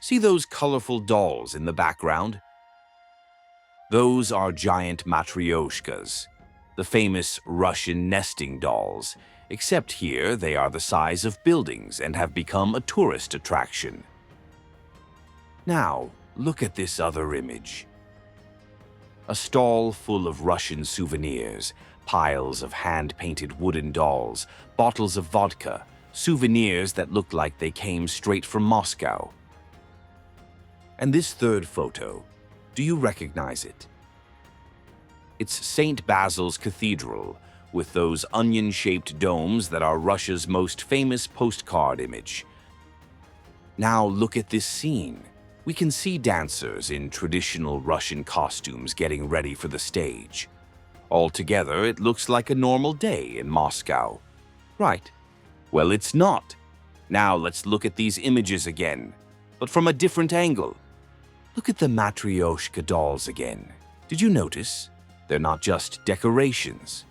See those colorful dolls in the background? Those are giant matryoshkas, the famous Russian nesting dolls, except here they are the size of buildings and have become a tourist attraction. Now, look at this other image. A stall full of Russian souvenirs, piles of hand-painted wooden dolls, bottles of vodka, souvenirs that look like they came straight from Moscow. And this third photo, do you recognize it? It's St. Basil's Cathedral, with those onion-shaped domes that are Russia's most famous postcard image. Now look at this scene. We can see dancers in traditional Russian costumes getting ready for the stage. Altogether, it looks like a normal day in Moscow. Right. Well, it's not. Now let's look at these images again, but from a different angle. Look at the Matryoshka dolls again. Did you notice? They're not just decorations.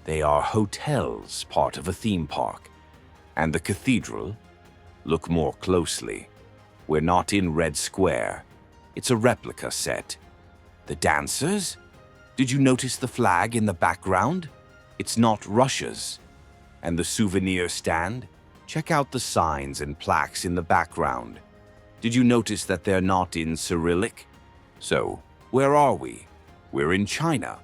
They are hotels, part of a theme park. And the cathedral? Look more closely. We're not in Red Square. It's a replica set. The dancers? Did you notice the flag in the background? It's not Russia's. And the souvenir stand? Check out the signs and plaques in the background. Did you notice that they're not in Cyrillic? So, where are we? We're in China.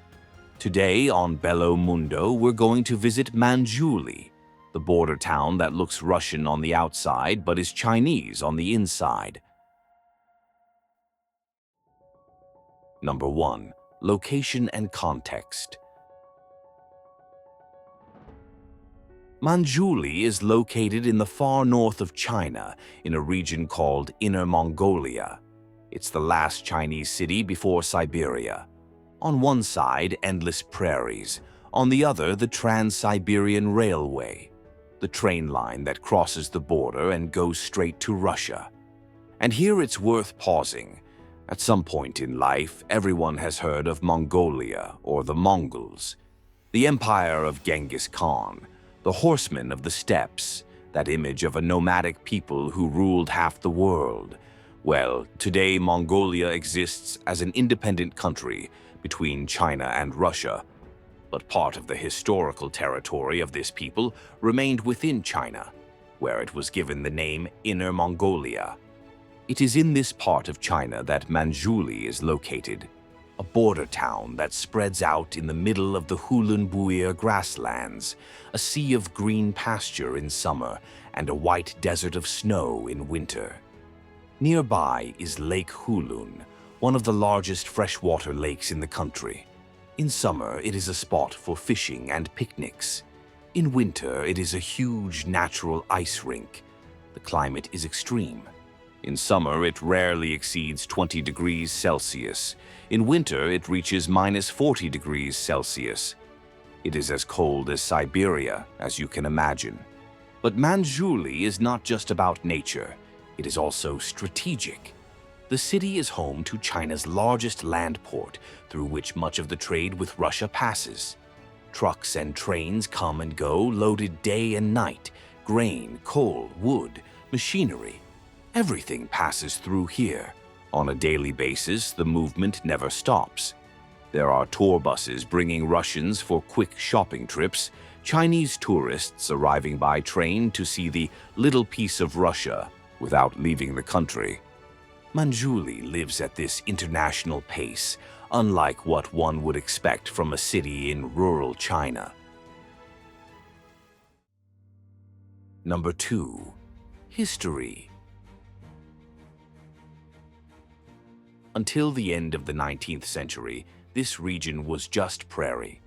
Today on Bello Mundo, we're going to visit Manzhouli, the border town that looks Russian on the outside but is Chinese on the inside. Number 1. Location and context. Manzhouli is located in the far north of China in a region called Inner Mongolia. It's the last Chinese city before Siberia. On one side, endless prairies. On the other, the Trans-Siberian Railway, the train line that crosses the border and goes straight to Russia. And here it's worth pausing. At some point in life, everyone has heard of Mongolia or the Mongols, the empire of Genghis Khan, the horsemen of the steppes, that image of a nomadic people who ruled half the world. Well, today Mongolia exists as an independent country between China and Russia, but part of the historical territory of this people remained within China, where it was given the name Inner Mongolia. It is in this part of China that Manzhouli is located, a border town that spreads out in the middle of the Hulunbuir grasslands, a sea of green pasture in summer and a white desert of snow in winter. Nearby is Lake Hulun, one of the largest freshwater lakes in the country. In summer, it is a spot for fishing and picnics. In winter, it is a huge natural ice rink. The climate is extreme. In summer, it rarely exceeds 20 degrees Celsius. In winter, it reaches -40 degrees Celsius. It is as cold as Siberia, as you can imagine. But Manzhouli is not just about nature. It is also strategic. The city is home to China's largest land port, through which much of the trade with Russia passes. Trucks and trains come and go, loaded day and night. Grain, coal, wood, machinery. Everything passes through here. On a daily basis, the movement never stops. There are tour buses bringing Russians for quick shopping trips, Chinese tourists arriving by train to see the little piece of Russia without leaving the country. Manzhouli lives at this international pace, unlike what one would expect from a city in rural China. Number 2. History. Until the end of the 19th century, this region was just prairie.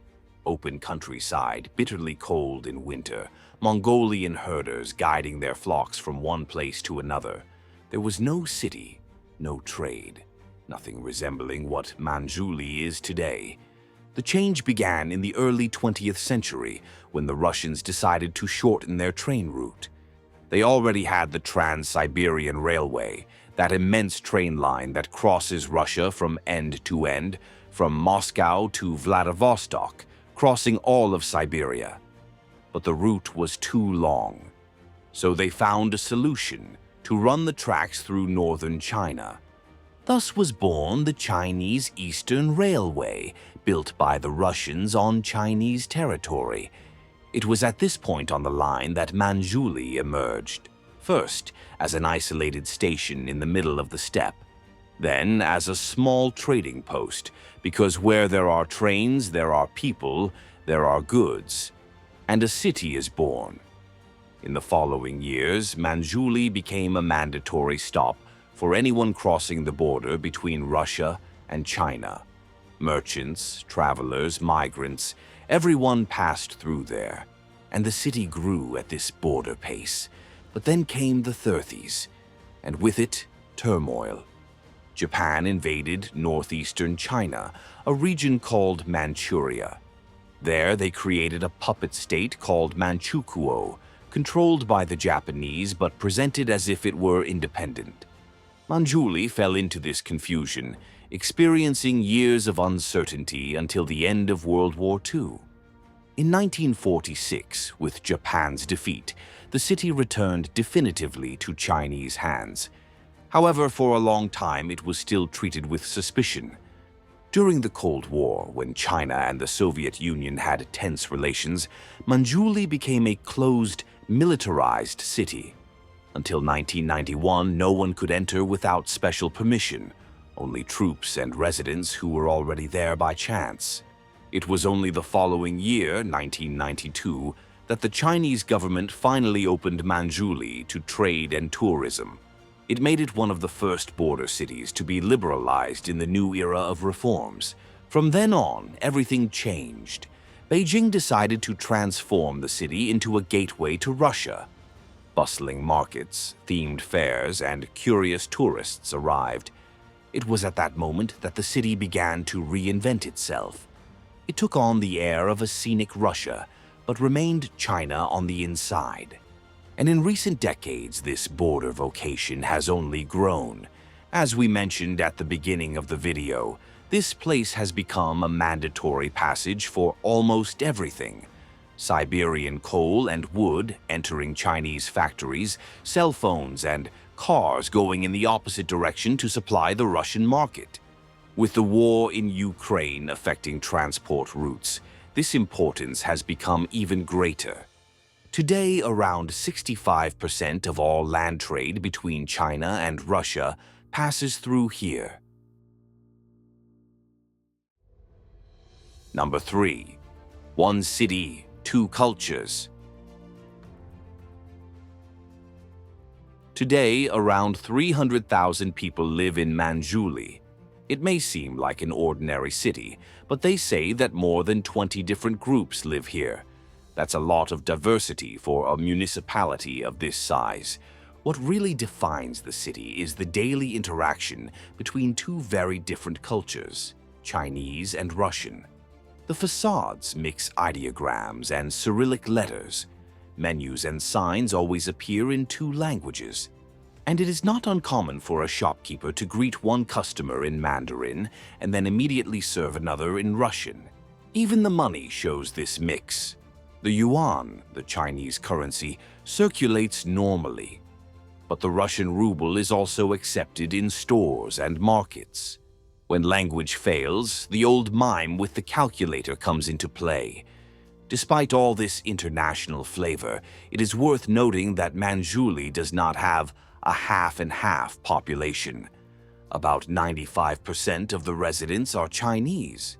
Open countryside, bitterly cold in winter, Mongolian herders guiding their flocks from one place to another. There was no city, no trade, nothing resembling what Manzhouli is today. The change began in the early 20th century when the Russians decided to shorten their train route. They already had the Trans-Siberian Railway, that immense train line that crosses Russia from end to end, from Moscow to Vladivostok, crossing all of Siberia. But the route was too long. So they found a solution, to run the tracks through northern China. Thus was born the Chinese Eastern Railway, built by the Russians on Chinese territory. It was at this point on the line that Manzhouli emerged, first as an isolated station in the middle of the steppe, then as a small trading post, because where there are trains, there are people, there are goods, and a city is born. In the following years, Manzhouli became a mandatory stop for anyone crossing the border between Russia and China. Merchants, travelers, migrants, everyone passed through there, and the city grew at this border pace. But then came the 30s, and with it, turmoil. Japan invaded northeastern China, a region called Manchuria. There they created a puppet state called Manchukuo, controlled by the Japanese but presented as if it were independent. Manzhouli fell into this confusion, experiencing years of uncertainty until the end of World War II. In 1946, with Japan's defeat, the city returned definitively to Chinese hands. However, for a long time it was still treated with suspicion. During the Cold War, when China and the Soviet Union had tense relations, Manzhouli became a closed, militarized city. Until 1991, no one could enter without special permission, only troops and residents who were already there by chance. It was only the following year, 1992, that the Chinese government finally opened Manzhouli to trade and tourism. It made it one of the first border cities to be liberalized in the new era of reforms. From then on, everything changed. Beijing decided to transform the city into a gateway to Russia. Bustling markets, themed fairs, and curious tourists arrived. It was at that moment that the city began to reinvent itself. It took on the air of a scenic Russia, but remained China on the inside. And in recent decades, this border vocation has only grown. As we mentioned at the beginning of the video, this place has become a mandatory passage for almost everything. Siberian coal and wood entering Chinese factories, cell phones and cars going in the opposite direction to supply the Russian market. With the war in Ukraine affecting transport routes, this importance has become even greater. Today, around 65% of all land trade between China and Russia passes through here. Number 3. One city, two cultures. Today, around 300,000 people live in Manzhouli. It may seem like an ordinary city, but they say that more than 20 different groups live here. That's a lot of diversity for a municipality of this size. What really defines the city is the daily interaction between two very different cultures, Chinese and Russian. The facades mix ideograms and Cyrillic letters. Menus and signs always appear in two languages. And it is not uncommon for a shopkeeper to greet one customer in Mandarin and then immediately serve another in Russian. Even the money shows this mix. The yuan, the Chinese currency, circulates normally. But the Russian ruble is also accepted in stores and markets. When language fails, the old mime with the calculator comes into play. Despite all this international flavor, it is worth noting that Manzhouli does not have a half-and-half population. About 95% of the residents are Chinese.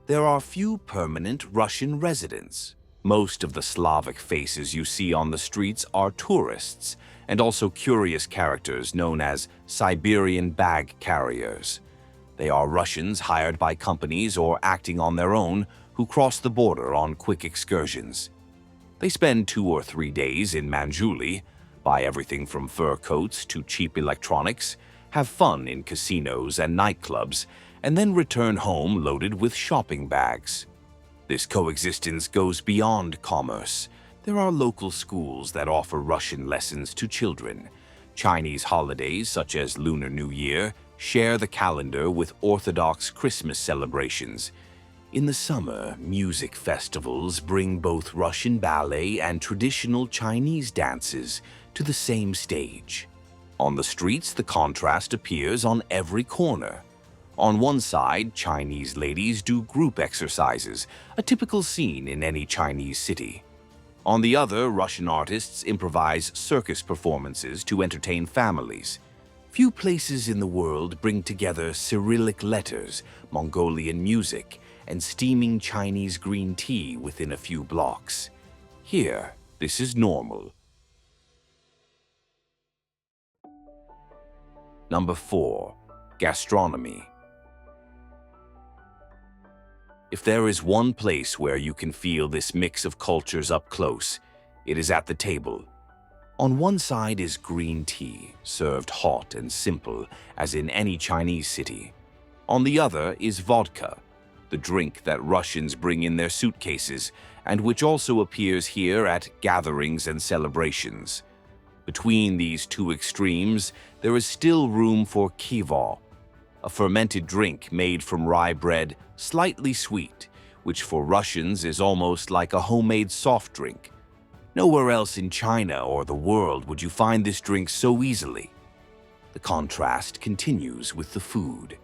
There are few permanent Russian residents. Most of the Slavic faces you see on the streets are tourists, and also curious characters known as Siberian bag carriers. They are Russians hired by companies or acting on their own who cross the border on quick excursions. They spend 2 or 3 days in Manzhouli, buy everything from fur coats to cheap electronics, have fun in casinos and nightclubs, and then return home loaded with shopping bags. This coexistence goes beyond commerce. There are local schools that offer Russian lessons to children. Chinese holidays, such as Lunar New Year, share the calendar with Orthodox Christmas celebrations. In the summer, music festivals bring both Russian ballet and traditional Chinese dances to the same stage. On the streets, the contrast appears on every corner. On one side, Chinese ladies do group exercises, a typical scene in any Chinese city. On the other, Russian artists improvise circus performances to entertain families. Few places in the world bring together Cyrillic letters, Mongolian music, and steaming Chinese green tea within a few blocks. Here, this is normal. Number 4. Gastronomy. If there is one place where you can feel this mix of cultures up close, it is at the table. On one side is green tea, served hot and simple, as in any Chinese city. On the other is vodka, the drink that Russians bring in their suitcases, and which also appears here at gatherings and celebrations. Between these two extremes, there is still room for kivo, a fermented drink made from rye bread, slightly sweet, which for Russians is almost like a homemade soft drink. Nowhere else in China or the world would you find this drink so easily. The contrast continues with the food.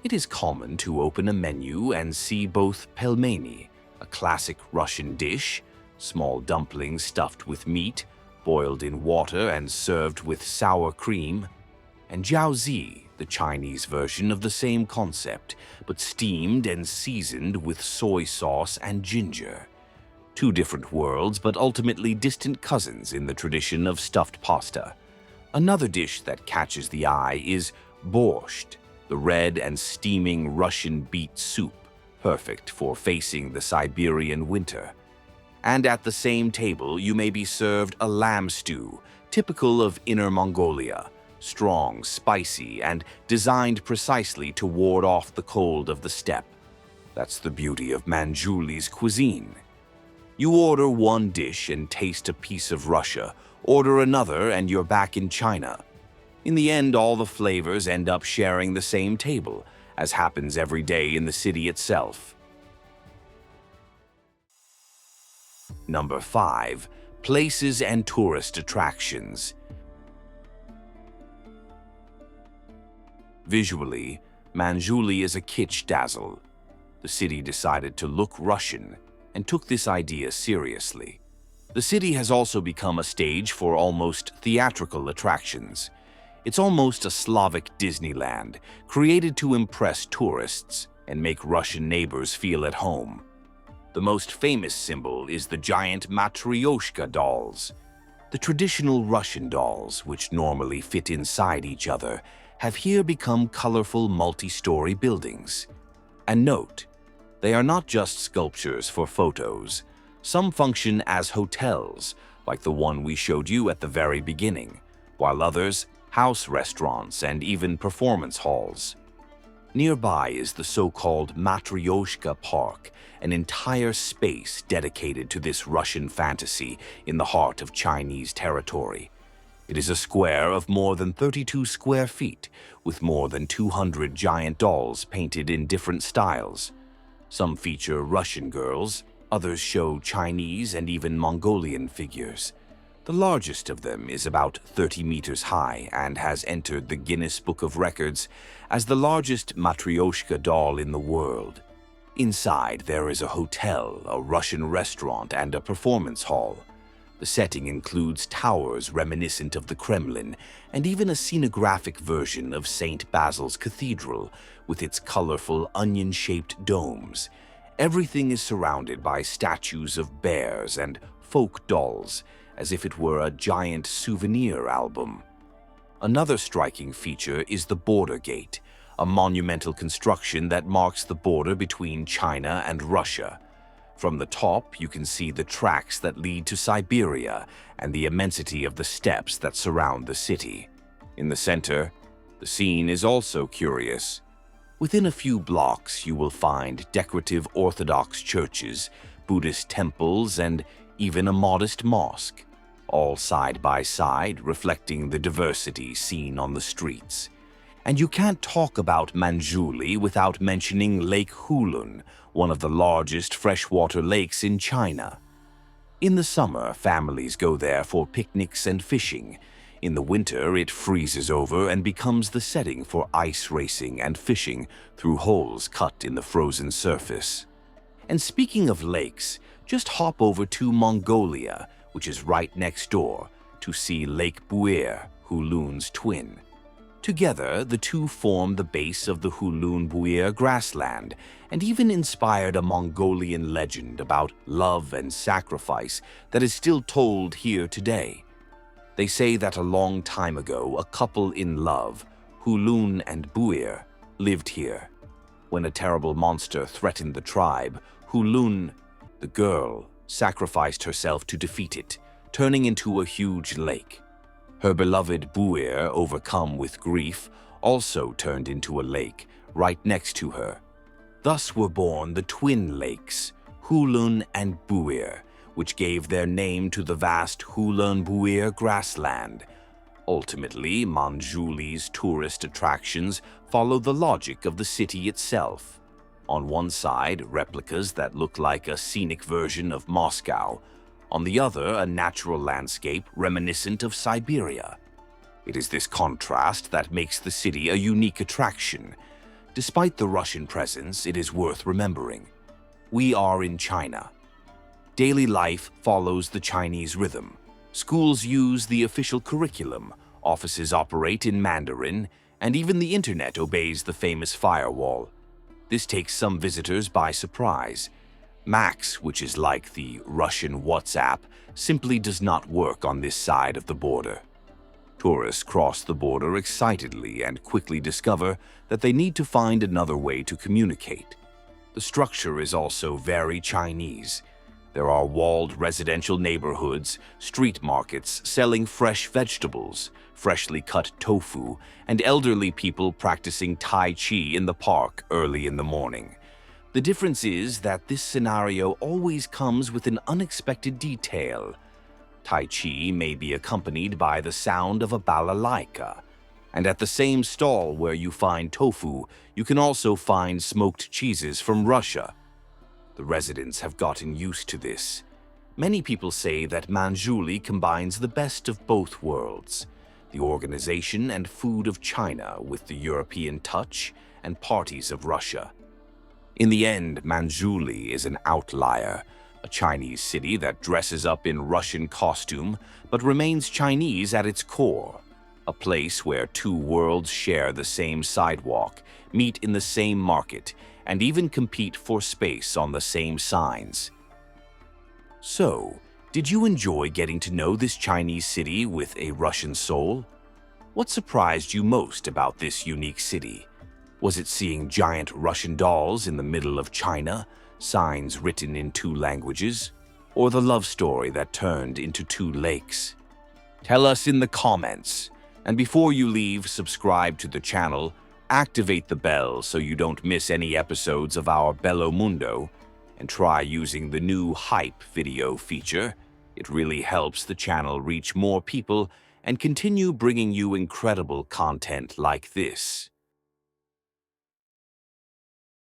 It is common to open a menu and see both pelmeni, a classic Russian dish, small dumplings stuffed with meat, boiled in water and served with sour cream, and jiaozi, the Chinese version of the same concept, but steamed and seasoned with soy sauce and ginger. Two different worlds, but ultimately distant cousins in the tradition of stuffed pasta. Another dish that catches the eye is borscht, the red and steaming Russian beet soup, perfect for facing the Siberian winter. And at the same table, you may be served a lamb stew, typical of Inner Mongolia, strong, spicy, and designed precisely to ward off the cold of the steppe. That's the beauty of Manzhouli's cuisine. You order one dish and taste a piece of Russia, order another and you're back in China. In the end, all the flavors end up sharing the same table, as happens every day in the city itself. Number 5. Places and tourist attractions. Visually, Manzhouli is a kitsch dazzle. The city decided to look Russian and took this idea seriously. The city has also become a stage for almost theatrical attractions. It's almost a Slavic Disneyland, created to impress tourists and make Russian neighbors feel at home. The most famous symbol is the giant Matryoshka dolls. The traditional Russian dolls, which normally fit inside each other, have here become colorful multi-story buildings. And note, they are not just sculptures for photos. Some function as hotels, like the one we showed you at the very beginning, while others, house restaurants and even performance halls. Nearby is the so-called Matryoshka Park, an entire space dedicated to this Russian fantasy in the heart of Chinese territory. It is a square of more than 32 square feet, with more than 200 giant dolls painted in different styles. Some feature Russian girls, others show Chinese and even Mongolian figures. The largest of them is about 30 meters high and has entered the Guinness Book of Records as the largest Matryoshka doll in the world. Inside, there is a hotel, a Russian restaurant, and a performance hall. The setting includes towers reminiscent of the Kremlin and even a scenographic version of St. Basil's Cathedral with its colorful onion-shaped domes. Everything is surrounded by statues of bears and folk dolls, as if it were a giant souvenir album. Another striking feature is the border gate, a monumental construction that marks the border between China and Russia. From the top, you can see the tracks that lead to Siberia and the immensity of the steppes that surround the city. In the center, the scene is also curious. Within a few blocks, you will find decorative Orthodox churches, Buddhist temples, and even a modest mosque, all side by side, reflecting the diversity seen on the streets. And you can't talk about Manzhouli without mentioning Lake Hulun, one of the largest freshwater lakes in China. In the summer, families go there for picnics and fishing. In the winter, it freezes over and becomes the setting for ice racing and fishing through holes cut in the frozen surface. And speaking of lakes, just hop over to Mongolia, which is right next door, to see Lake Buir, Hulun's twin. Together, the two form the base of the Hulun-Buir grassland and even inspired a Mongolian legend about love and sacrifice that is still told here today. They say that a long time ago, a couple in love, Hulun and Buir, lived here. When a terrible monster threatened the tribe, Hulun, the girl, sacrificed herself to defeat it, turning into a huge lake. Her beloved Buir, overcome with grief, also turned into a lake right next to her. Thus were born the twin lakes, Hulun and Buir, which gave their name to the vast Hulun-Buir grassland. Ultimately, Manzhouli's tourist attractions follow the logic of the city itself. On one side, replicas that look like a scenic version of Moscow. On the other, a natural landscape reminiscent of Siberia. It is this contrast that makes the city a unique attraction. Despite the Russian presence, it is worth remembering. We are in China. Daily life follows the Chinese rhythm. Schools use the official curriculum, offices operate in Mandarin, and even the internet obeys the famous firewall. This takes some visitors by surprise. Max, which is like the Russian WhatsApp, simply does not work on this side of the border. Tourists cross the border excitedly and quickly discover that they need to find another way to communicate. The structure is also very Chinese. There are walled residential neighborhoods, street markets selling fresh vegetables, freshly cut tofu, and elderly people practicing Tai Chi in the park early in the morning. The difference is that this scenario always comes with an unexpected detail. Tai Chi may be accompanied by the sound of a balalaika, and at the same stall where you find tofu, you can also find smoked cheeses from Russia. The residents have gotten used to this. Many people say that Manzhouli combines the best of both worlds, the organization and food of China with the European touch and parties of Russia. In the end, Manzhouli is an outlier, a Chinese city that dresses up in Russian costume but remains Chinese at its core, a place where two worlds share the same sidewalk, meet in the same market, and even compete for space on the same signs. So, did you enjoy getting to know this Chinese city with a Russian soul? What surprised you most about this unique city? Was it seeing giant Russian dolls in the middle of China, signs written in two languages, or the love story that turned into two lakes? Tell us in the comments, and before you leave, subscribe to the channel, activate the bell so you don't miss any episodes of our Bello Mundo, and try using the new Hype video feature. It really helps the channel reach more people and continue bringing you incredible content like this.